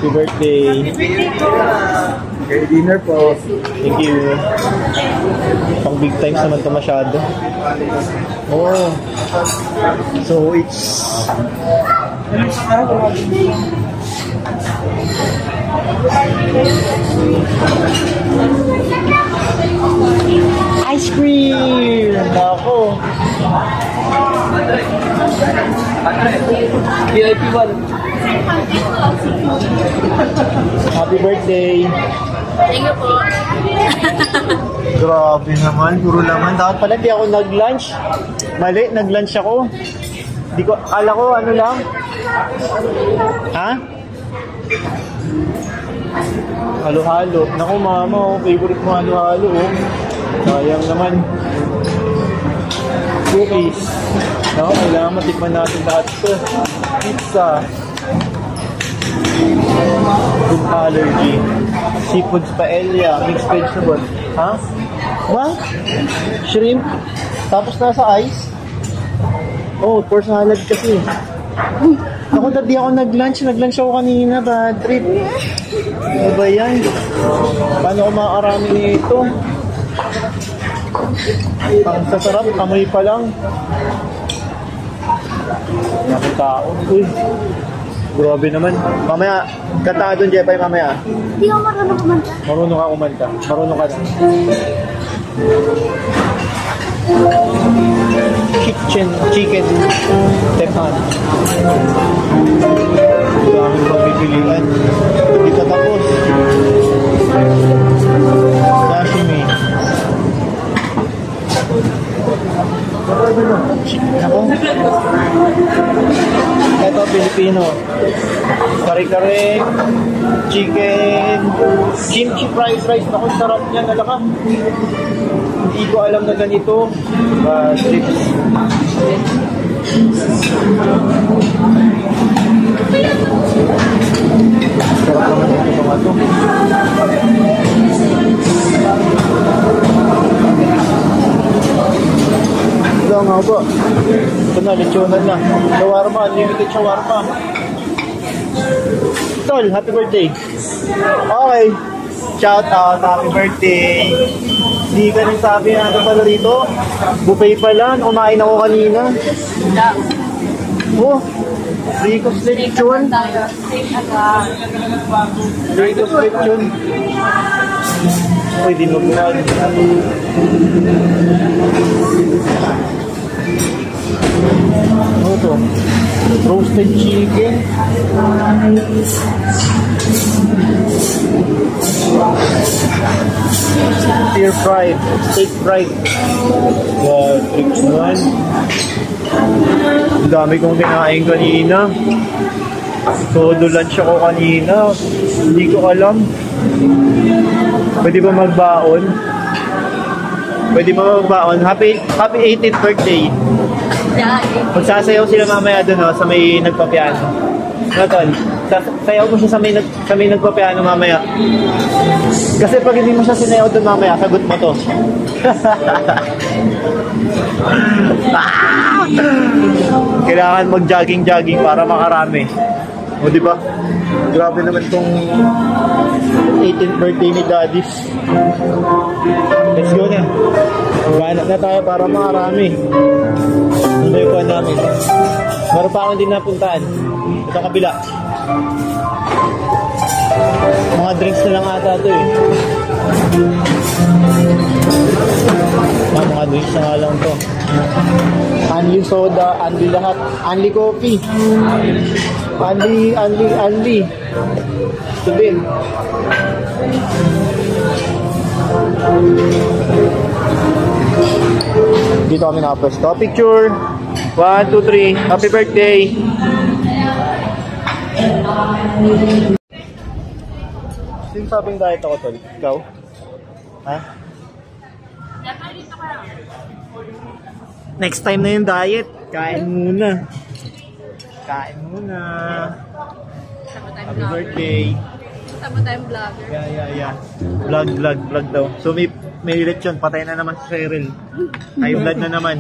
Happy birthday. Okay, dinner po. Thank you. Pang big times naman ito masyado. Oh. So it's... ice cream! Nako. VIP 1. Happy birthday. Thank you po. Grabe naman, puro laman. Dapat pala di ako nag-lunch. Mali, nag-lunch ako. Di ko, akala ko ano lang. Ha? Halo-halo. Naku mama, oh, favorite mo halo-halo. Oh. Sayang naman. Cookies. Naku, kailangan matikman natin lahat ito. Pizza. Food allergy. Seafood paella. Mixed vegetable. Ha? What? Shrimp? Tapos nasa ice? Oh, for salad kasi. Ako dati ako nag-lunch. Nag-lunch ako kanina. Bad trip. Ano ba yan? Paano ko makakarami nito? Ang sasarap. Amoy pa lang. Nakong tao. Uy. Grabe naman. Mamaya, kanta ka doon, Jepay, mamaya. Hindi ako marunong kumanta. Marunong ka kumanta. Marunong ka na. Chicken tepan. Daming pagpipilian. Hindi pa tapos. Sashimi. Ako? Ito, Pilipino. Kare-kare, chicken, kimchi fried rice. Ako, sarap niyan. Alaka. Hindi ko alam na ganito. Chips. Sarap naman ito mga ito. Ito nga ba? Ito na, lechonan na. Shawarma, unlimited shawarma. Tol, happy birthday. Okay. Shout out, happy birthday. Hindi ka rin sabi na ito pala rito. Buffet pala, kumain ako kanina. Oh, Rico's lechon. Rico's lechon. Uy, di magmahal. Ano ito? Roasted chicken. Stir fried. Steak fried. Tricks naman. Ang dami kong kinain kanina. Solo lunch ako kanina. Hindi ko alam. Pwede ba magbaon? Pwede ba magbaon? Happy 18th birthday. Magsasayaw sila mamaya doon sa may nagpapiano. Natol, sayaw mo siya sa may nagpapiano mamaya. Kasi pag hindi mo siya sinayaw doon mamaya, sagot mo to. Kailangan mag-jogging para makarami. O diba? Grabe naman tong 18th birthday ni Daddy's. Let's go na. Ganap na tayo para makarami. Ano yung kuha namin? Meron pa akong din napuntaan. Ito kabila. Mga drinks na lang ata ito eh. Mga drinks na nga lang ito. Unli soda, unli lahat. Unli coffee. Unli. Ito din. Dito kami nakapwesto. Picture. 1, 2, 3. Happy birthday. Sino sabing diet ako, Tol? Ikaw? Ha? Next time na yung diet. Kain muna. Happy birthday. Sama tayong vlogger. Yeah. Vlog daw. So may lechon. Patay na naman si Cheryl. High blood na naman.